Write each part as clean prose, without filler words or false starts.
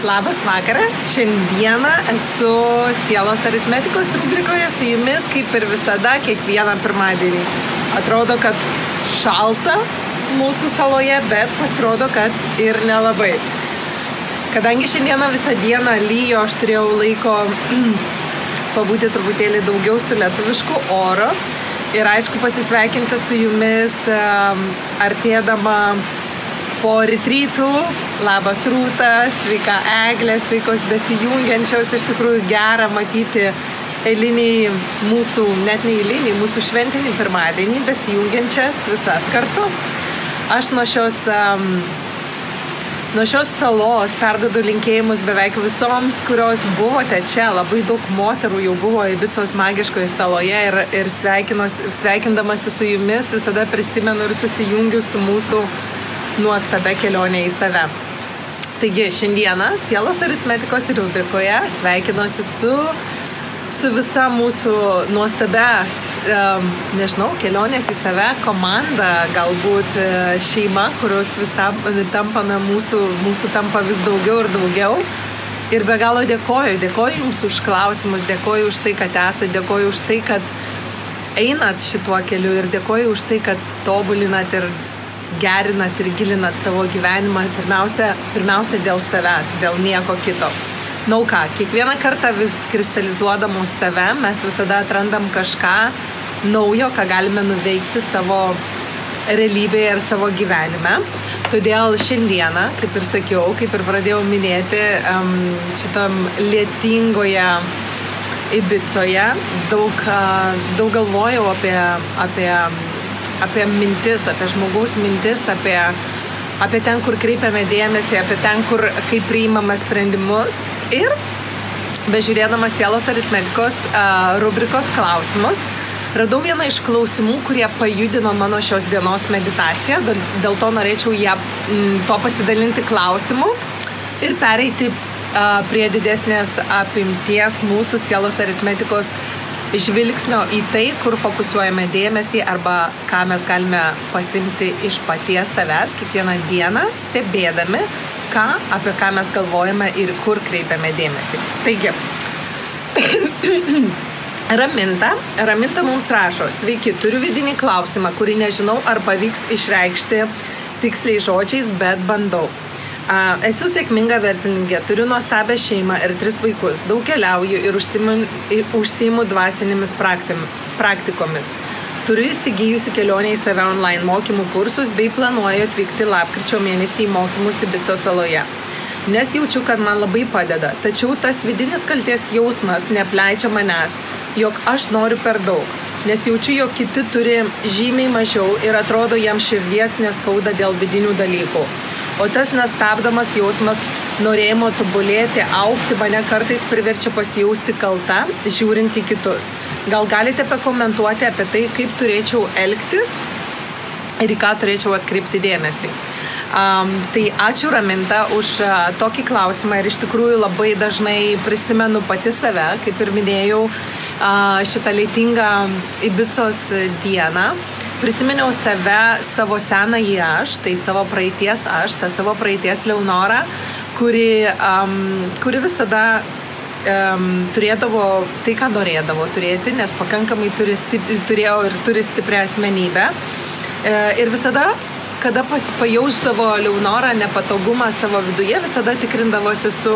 Labas vakaras, šiandieną esu Sielos aritmetikos rubrikoje su jumis, kaip ir visada, kiekvieną pirmadienį. Atrodo, kad šalta mūsų saloje, bet pasirodo, kad ir nelabai. Kadangi šiandieną visą dieną lyjo, aš turėjau laiko pabūti truputėlį daugiau su lietuvišku oru ir aišku pasisveikinti su jumis artėdama po retrytų. Labas Rūta, sveika Eglė, sveikos besijungiančios, iš tikrųjų gera matyti eilinį mūsų, net ne eilinį, mūsų šventinį pirmadienį besijungiančias visas kartu. Aš nuo šios salos perduodu linkėjimus beveik visoms, kurios buvote čia. Labai daug moterų jau buvo Ibicos magiškoje saloje ir sveikindamasi su jumis visada prisimenu ir susijungiu su mūsų nuostabia kelionė į save. Taigi, šiandieną Sielos aritmetikos rubrikoje sveikinuosi su visa mūsų nuostabia, kelionės į save komanda, galbūt šeima, kurios vis tampame, mūsų tampa vis daugiau ir daugiau. Ir be galo dėkoju jums už klausimus, dėkoju už tai, kad esate, dėkoju už tai, kad einat šituo keliu ir dėkoju už tai, kad tobulinat ir gerinat ir gilinat savo gyvenimą, pirmiausia dėl savęs, dėl nieko kito. Kiekvieną kartą vis kristalizuodamos save, mes visada atrandam kažką naujo, ką galime nuveikti savo realybėje ir savo gyvenime. Todėl šiandieną, kaip ir sakiau, kaip ir pradėjau minėti, šitam lietingoje Ibicoje, daug galvojau apie mintis, apie žmogaus mintis, apie ten, kur kreipiame dėmesį, apie ten, kaip priimame sprendimus. Ir bežiūrėdama Sielos aritmetikos rubrikos klausimus, radau vieną iš klausimų, kurie pajudino mano šios dienos meditaciją. Dėl to norėčiau to pasidalinti klausimu ir pereiti prie didesnės apimties mūsų Sielos aritmetikos žvilgsnio į tai, kur fokusuojame dėmesį arba ką mes galime pasimti iš paties savęs kiekvieną dieną, stebėdami, apie ką mes galvojame ir kur kreipiame dėmesį. Taigi, Raminta mums rašo: sveiki, turiu vidinį klausimą, kurį nežinau, ar pavyks išreikšti tiksliai žodžiais, bet bandau. Esu sėkminga verslininkė, turiu nuostabią šeimą ir 3 vaikus, daug keliauju ir užsiimu dvasinėmis praktikomis. Turiu įsigijusi kelionę į save online mokymų kursus bei planuoju atvykti lapkričio mėnesį į mokymus Ibicos saloje, nes jaučiu, kad man labai padeda, tačiau tas vidinis kaltės jausmas neapleidžia manęs, jog aš noriu per daug, nes jaučiu, jog kiti turi žymiai mažiau ir atrodo jam širdies neskauda dėl vidinių dalykų. O tas nestabdomas jausmas norėjimo tobulėti, augti mane kartais priverčia pasijausti kalta, žiūrint į kitus. Gal galite pakomentuoti apie tai, kaip turėčiau elgtis ir į ką turėčiau atkreipti dėmesį? Tai ačiū Raminta už tokį klausimą ir iš tikrųjų labai dažnai prisimenu pati save, kaip ir minėjau, šitą lietingą Ibicos dieną. Prisiminiau save, savo senąjį aš, tai savo praeities aš, tą savo praeities Leonorą, kuri visada turėdavo tai, ką norėdavo turėti, nes pakankamai turėjo ir turi stiprią asmenybę. Ir visada, kada pajausdavo Leonora nepatogumą savo viduje, visada tikrindavosi su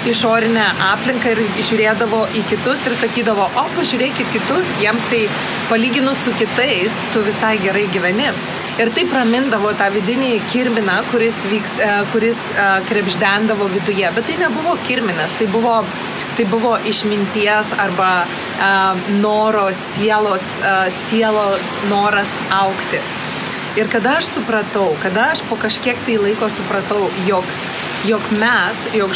išorinę aplinką ir žiūrėdavo į kitus ir sakydavo: o, pažiūrėkit kitus, jiems tai palyginus su kitais, tu visai gerai gyveni. Ir taip ramindavo tą vidinį kirminą, kuris krebždendavo viduje. Bet tai nebuvo kirminas, tai buvo išminties arba noro, sielos noras augti. Ir kada aš po kažkiek tai laiko supratau, jog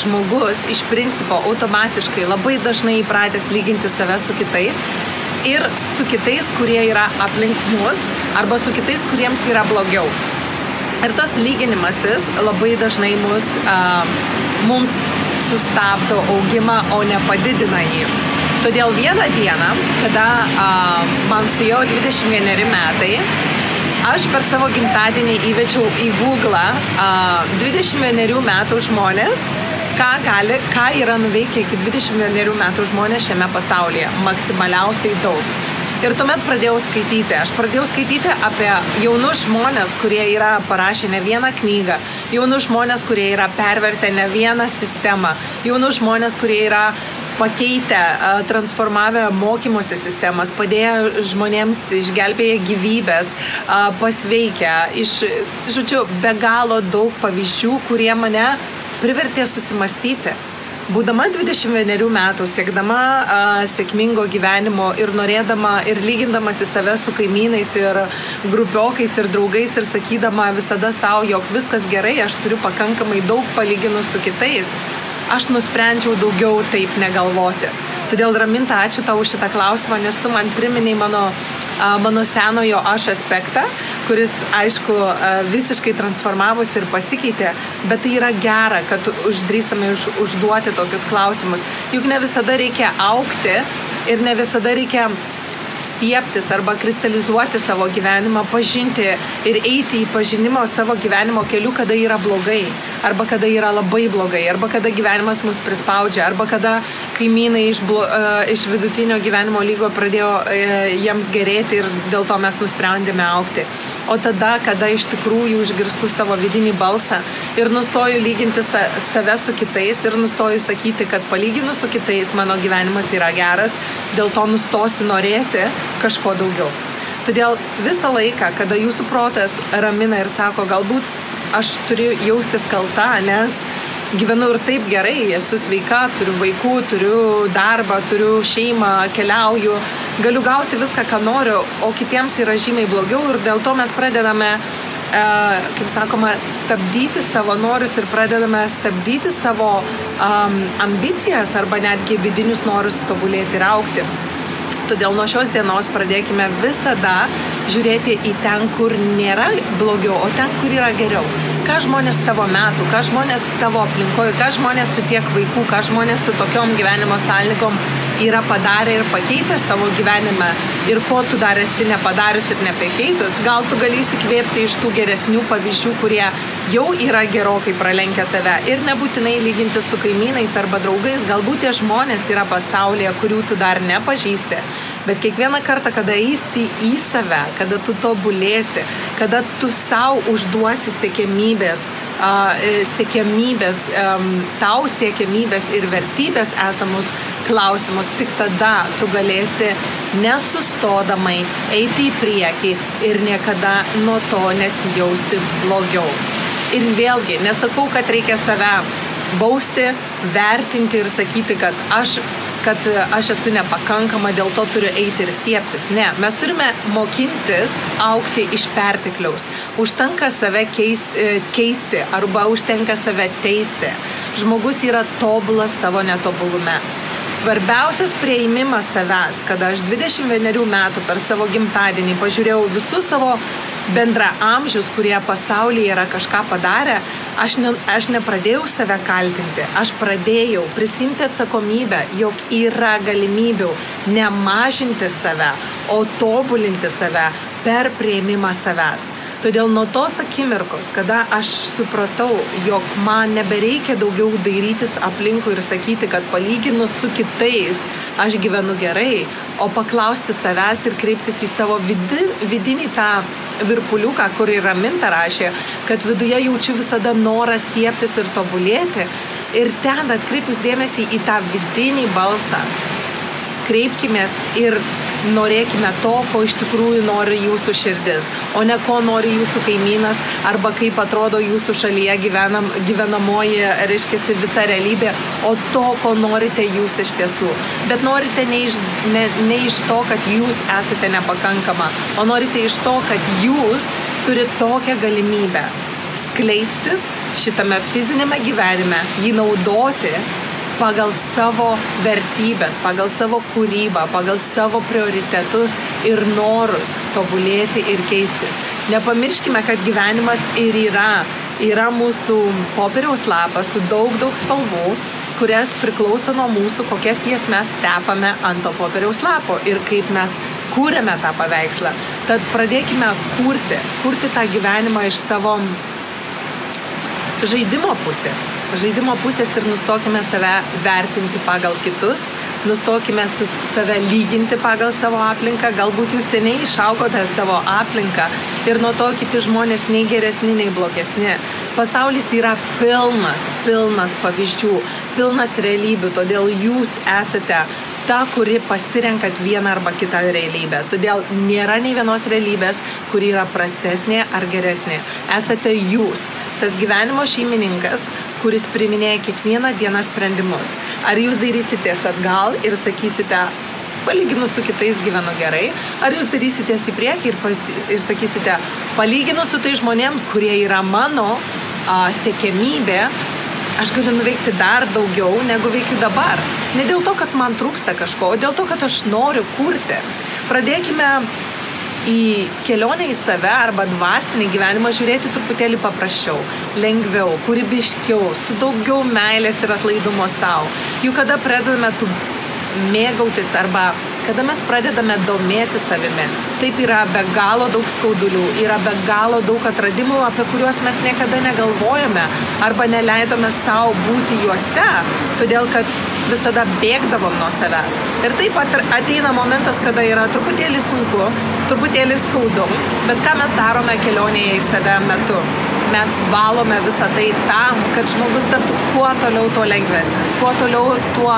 žmogus iš principo automatiškai labai dažnai įpratęs lyginti save su kitais ir su kitais, kurie yra aplink mus arba su kitais, kuriems yra blogiau. Ir tas lyginimasis labai dažnai mums sustabdo augimą, o ne padidina jį. Todėl vieną dieną, kada man suėjo 21 metai, Aš per savo gimtadienį įvečiau į Google 21 metų žmonės, ką yra nuveikę iki 21 metų žmonės šiame pasaulyje, maksimaliausiai daug. Ir tuomet pradėjau skaityti. Aš pradėjau skaityti apie jaunus žmonės, kurie yra parašę ne vieną knygą, jaunus žmonės, kurie yra pervertę ne vieną sistemą, jaunus žmonės, kurie yra pakeitę, transformavę mokymosi sistemas, padėję žmonėms, išgelbėję gyvybės, pasveikę. Žodžiu, be galo daug pavyzdžių, kurie mane privertė susimastyti. Būdama 21 metų, siekdama sėkmingo gyvenimo ir norėdama ir lygindamasi save su kaimynais ir grupiokais ir draugais ir sakydama visada savo, jog viskas gerai, aš turiu pakankamai daug palyginus su kitais, aš nusprendžiau daugiau taip negalvoti. Todėl, Raminta, ačiū tau už šitą klausimą, nes tu man priminei mano senojo aš aspektą, kuris, aišku, visiškai transformavosi ir pasikeitė, bet tai yra gera, kad uždrįstame užduoti tokius klausimus. Juk ne visada reikia augti ir ne visada reikia stiebtis arba kristalizuoti savo gyvenimą, pažinti ir eiti į pažinimo savo gyvenimo keliu, kada yra blogai, arba kada yra labai blogai, arba kada gyvenimas mus prispaudžia, arba kada kaimynai iš vidutinio gyvenimo lygo pradėjo jiems gerėti ir dėl to mes nusprendėme augti. O tada, kada iš tikrųjų išgirstu savo vidinį balsą ir nustoju lyginti save su kitais ir nustoju sakyti, kad palyginus su kitais mano gyvenimas yra geras, dėl to nustosiu norėti kažko daugiau. Todėl visą laiką, kada jūsų protas ramina ir sako, galbūt aš turiu jaustis kalta, nes gyvenu ir taip gerai, esu sveika, turiu vaikų, turiu darbą, turiu šeimą, keliauju, galiu gauti viską, ką noriu, o kitiems yra žymiai blogiau ir dėl to mes pradedame, kaip sakoma, stabdyti savo norus ir pradedame stabdyti savo ambicijas arba netgi vidinius norus tobulėti ir augti. Todėl nuo šios dienos pradėkime visada žiūrėti į ten, kur nėra blogiau, o ten, kur yra geriau. Ką žmonės tavo metų, ką žmonės tavo aplinkoje, ką žmonės su tiek vaikų, ką žmonės su tokiom gyvenimo sąlygom yra padarę ir pakeitę savo gyvenime ir ko tu dar esi nepadarius ir nepakeitus. Gal tu gali įsikvėpti iš tų geresnių pavyzdžių, kurie jau yra gerokai pralenkę tave ir nebūtinai lyginti su kaimynais arba draugais. Galbūt tie žmonės yra pasaulyje, kurių tu dar nepažįsti. Bet kiekvieną kartą, kada eisi į save, kada tu tobulėsi, kada tu savo užduosi siekiamybės, tau siekiamybės ir vertybės esamus klausimus, tik tada tu galėsi nesustodamai eiti į priekį ir niekada nuo to nesijausti blogiau. Ir vėlgi, nesakau, kad reikia save bausti, vertinti ir sakyti, kad aš esu nepakankama, dėl to turiu eiti ir stiebtis. Ne, mes turime mokintis augti iš pertekliaus. Užtenka save keisti arba užtenka save teisti. Žmogus yra tobulas savo netobulume. Svarbiausias prieimimas savęs, kada aš 21 metų per savo gimtadienį pažiūrėjau visus savo bendraamžius, kurie pasaulyje yra kažką padarę, aš nepradėjau save kaltinti, aš pradėjau prisimti atsakomybę, jog yra galimybių nemažinti save, o tobulinti save per prieimimą savęs. Todėl nuo tos akimirkos, kada aš supratau, jog man nebereikia daugiau dairytis aplinkui ir sakyti, kad palyginus su kitais aš gyvenu gerai, o paklausti savęs ir kreiptis į savo vidinį tą virpuliuką, kur ir Raminta rašė, kad viduje jaučiu visada norą stiebtis ir tobulėti. Ir ten atkreipus dėmesį į tą vidinį balsą, kreipkimės ir norėkime to, ko iš tikrųjų nori jūsų širdis, o ne ko nori jūsų kaimynas arba kaip atrodo jūsų šalyje gyvenamoji, reiškiasi visa realybė, o to, ko norite jūs iš tiesų. Bet norite ne iš to, kad jūs esate nepakankama, o norite iš to, kad jūs turite tokią galimybę skleistis šitame fizinėme gyvenime, jį naudoti pagal savo vertybės, pagal savo kūrybą, pagal savo prioritetus ir norus tobulėti ir keistis. Nepamirškime, kad gyvenimas ir yra mūsų popieriaus lapas su daug spalvų, kurias priklauso nuo mūsų, kokias jas mes tepame ant to popieriaus lapo ir kaip mes kūrėme tą paveikslą. Tad pradėkime kurti tą gyvenimą iš savo žaidimo pusės. žaidimo pusės ir nustokime save vertinti pagal kitus, nustokime save lyginti pagal savo aplinką, galbūt jūs seniai išaugote savo aplinką ir nuo to kiti žmonės nei geresni, nei blogesni. Pasaulis yra pilnas pavyzdžių, pilnas realybių, todėl jūs esate ta, kuri pasirenkat vieną arba kitą realybę. Todėl nėra nei vienos realybės, kuri yra prastesnė ar geresnė. Esate jūs, tas gyvenimo šeimininkas, kuris priiminėja kiekvieną dieną sprendimus. Ar jūs dairysitės atgal ir sakysite, palyginus su kitais gyvenu gerai, ar jūs darysitės į priekį ir sakysite, palyginus su tai žmonėms, kurie yra mano siekiamybė, aš galiu nuveikti dar daugiau, negu veikiu dabar. Ne dėl to, kad man trūksta kažko, o dėl to, kad aš noriu kurti. Pradėkime į kelionę į save arba dvasinį gyvenimą žiūrėti truputėlį paprasčiau, lengviau, kūrybiškiau, su daugiau meilės ir atlaidumo savo. Juk kada pradedame mėgautis arba kada mes pradedame domėti savimi, taip yra be galo daug skaudulių, yra be galo daug atradimų, apie kuriuos mes niekada negalvojame arba neleidome savo būti juose, todėl kad visada bėgdavom nuo savęs. Ir taip pat ateina momentas, kada yra truputėlį sunku, truputėlį skaudu, bet ką mes darome kelionėje į save metu? Mes valome visą tai tam, kad žmogus taptų kuo toliau tuo lengvesnis, kuo toliau tuo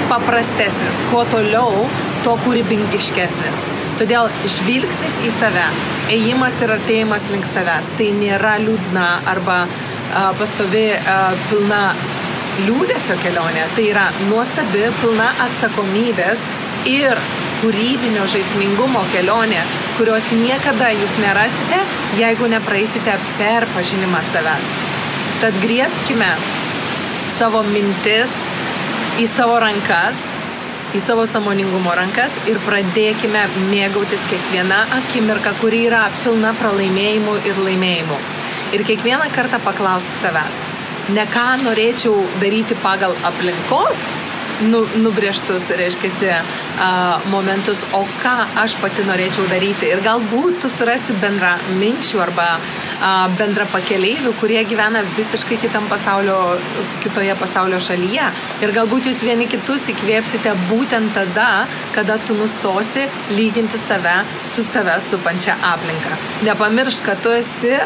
paprastesnis, kuo toliau tuo kūrybingiškesnis. Todėl žvilgsnis į save, ėjimas ir artėjimas link savęs, tai nėra liūdna arba pastovi pilna liūdesio kelionė, tai yra nuostabi, pilna atsakomybės ir kūrybinio žaismingumo kelionė, kurios niekada jūs nerasite, jeigu nepraeisite per pažinimą savęs. Tad griebkime savo mintis į savo rankas, į savo sąmoningumo rankas ir pradėkime mėgautis kiekvieną akimirką, kuri yra pilna pralaimėjimų ir laimėjimų. Ir kiekvieną kartą paklausk savęs, ne ką norėčiau daryti pagal aplinkos nubrėžtus, reiškiasi, momentus, o ką aš pati norėčiau daryti. Ir galbūt tu surasi bendra minčių arba bendra pakeleivių, kurie gyvena visiškai kitoje pasaulio šalyje. Ir galbūt jūs vieni kitus įkvėpsite būtent tada, kada tu nustosi lyginti save su tave supančia aplinka. Nepamiršk, kad tu esi,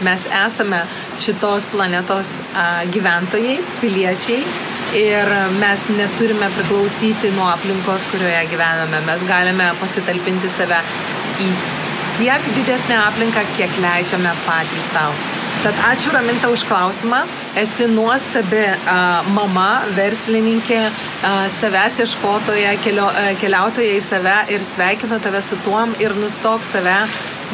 mes esame šitos planetos gyventojai, piliečiai, ir mes neturime priklausyti nuo aplinkos, kurioje gyvename. Mes galime pasitalpinti save į tiek didesnę aplinką, kiek leidžiame patys savo. Tad ačiū, Raminta, už klausimą. Esi nuostabi mama, verslininkė, savęs ieškotoja, keliautoja į save ir sveikinu tave su tuom ir nustok save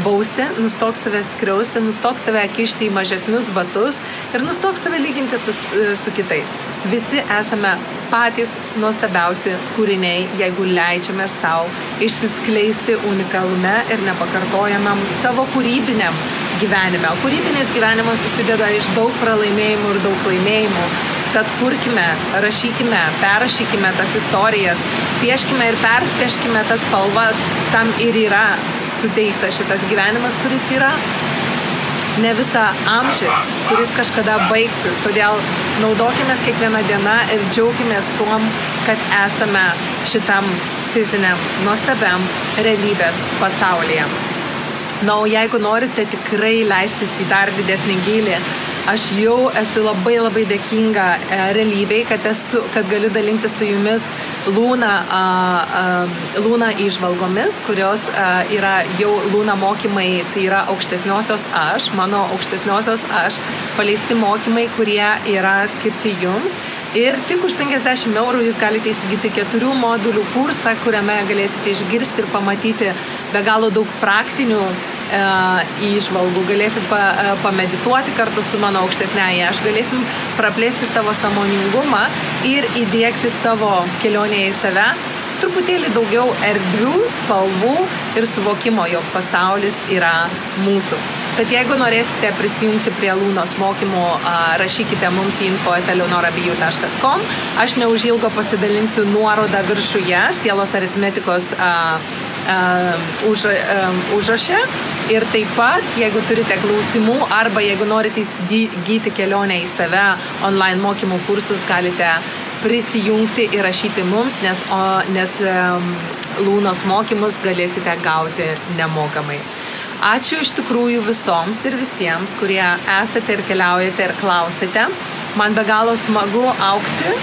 bausti, nustok save skriausti, nustok save kišti į mažesnius batus ir nustok save lyginti su kitais. Visi esame patys nuostabiausi kūriniai, jeigu leidžiame savo išsiskleisti unikalume ir nepakartojamam savo kūrybiniam gyvenime. O kūrybinis gyvenimas susideda iš daug pralaimėjimų ir daug laimėjimų. Tad kurkime, rašykime, perrašykime tas istorijas, pieškime ir perpieškime tas spalvas, tam ir yra suteikta šitas gyvenimas, kuris yra ne visa amžius, kuris kažkada baigsis. Todėl naudokimės kiekvieną dieną ir džiaukimės tuom, kad esame šitam fiziniam, nuostabiam realybės pasaulyje. Na, o jeigu norite tikrai leistis į dar didesnį gylį, aš jau esu labai dėkinga realybei, kad galiu dalinti su jumis Luna įžvalgomis, kurios yra jau Luna mokymai, tai yra aukštesniosios aš, mano aukštesniosios aš, paleisti mokymai, kurie yra skirti jums. Ir tik už 50 eurų jūs galite įsigyti 4 modulių kursą, kuriame galėsite išgirsti ir pamatyti be galo daug praktinių įžvalgų. Galėsit pamedituoti kartu su mano aukštesnėje aš, galėsim praplėsti savo sąmoningumą ir įdiegti savo kelionėje į save truputėlį daugiau erdvių, spalvų ir suvokimo, jog pasaulis yra mūsų. Tad jeigu norėsite prisijungti prie Lunos mokymų, rašykite mums į info@leonorabiju.com. Aš neužilgo pasidalinsiu nuorodą viršuje, sielos aritmetikos užraše, Ir taip pat, jeigu turite klausimų arba jeigu norite įsigyti kelionę į save, online mokymų kursus galite prisijungti ir rašyti mums, nes Lūnos mokymus galėsite gauti nemokamai. Ačiū iš tikrųjų visoms ir visiems, kurie esate ir keliaujate ir klausite. Man be galo smagu augti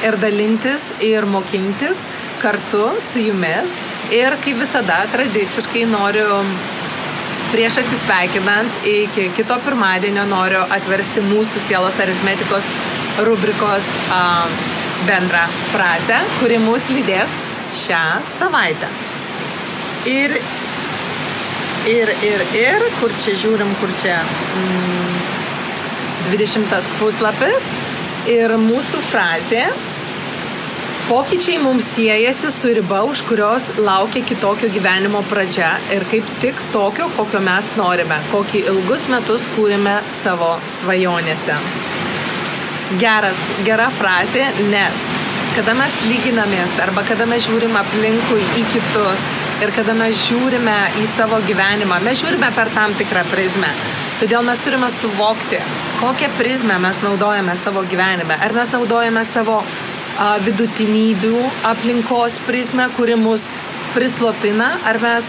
ir dalintis ir mokintis kartu su jumis. Ir kaip visada, tradiciškai noriu prieš atsisveikinant iki kito pirmadienio noriu atversti mūsų sielos aritmetikos rubrikos bendrą frazę, kuri mus lydės šią savaitę. Ir kur čia žiūrim, kur čia 20 puslapis ir mūsų frazė: pokyčiai mums siejasi su riba, už kurios laukia kitokio gyvenimo pradžia ir kaip tik tokio, kokio mes norime, kokį ilgus metus kūrėme savo svajonėse. Gera frazė, nes kada mes lyginamės arba kada mes žiūrim aplinkui į kitus ir kada mes žiūrime į savo gyvenimą, mes žiūrime per tam tikrą prizmę. Todėl mes turime suvokti, kokią prizmę mes naudojame savo gyvenime. Ar mes naudojame savo vidutinybių aplinkos prizmę, kuri mus prislopina, ar mes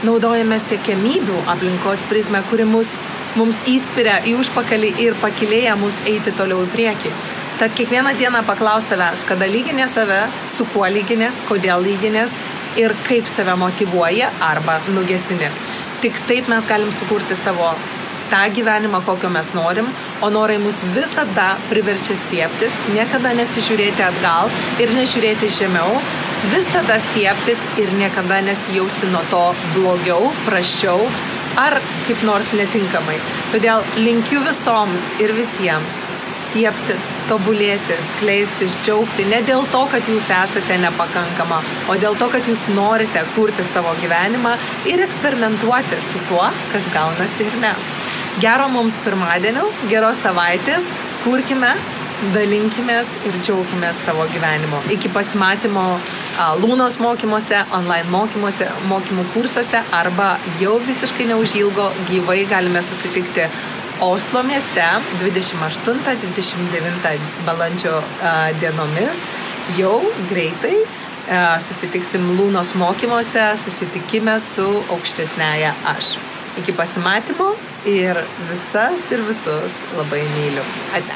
naudojame siekiamybių aplinkos prizmę, kuri mums įspiria į užpakalį ir pakilėja mus eiti toliau į priekį. Tad kiekvieną dieną paklaus savęs, kada lyginės save, su kuo lyginės, kodėl lyginės ir kaip save motyvuoja arba nugesini. Tik taip mes galim sukurti savo tą gyvenimą, kokio mes norim, o norai mus visada priverčia stiebtis, niekada nesižiūrėti atgal ir nežiūrėti žemiau, visada stiebtis ir niekada nesijausti nuo to blogiau, prasčiau ar kaip nors netinkamai. Todėl linkiu visoms ir visiems stiebtis, tobulėti, skleistis, džiaugti, ne dėl to, kad jūs esate nepakankama, o dėl to, kad jūs norite kurti savo gyvenimą ir eksperimentuoti su tuo, kas gaunasi ir ne. Gero mums pirmadienio, geros savaitės, kurkime, dalinkimės ir džiaukimės savo gyvenimo. Iki pasimatymo Lūnos mokymuose, online mokymuose, mokymų kursuose arba jau visiškai neužilgo gyvai galime susitikti Oslo mieste 28-29 balandžio dienomis. Jau greitai susitiksim Lūnos mokymuose, susitikime su aukštesniąja aš. Iki pasimatymo ir visas ir visus labai myliu. Ate.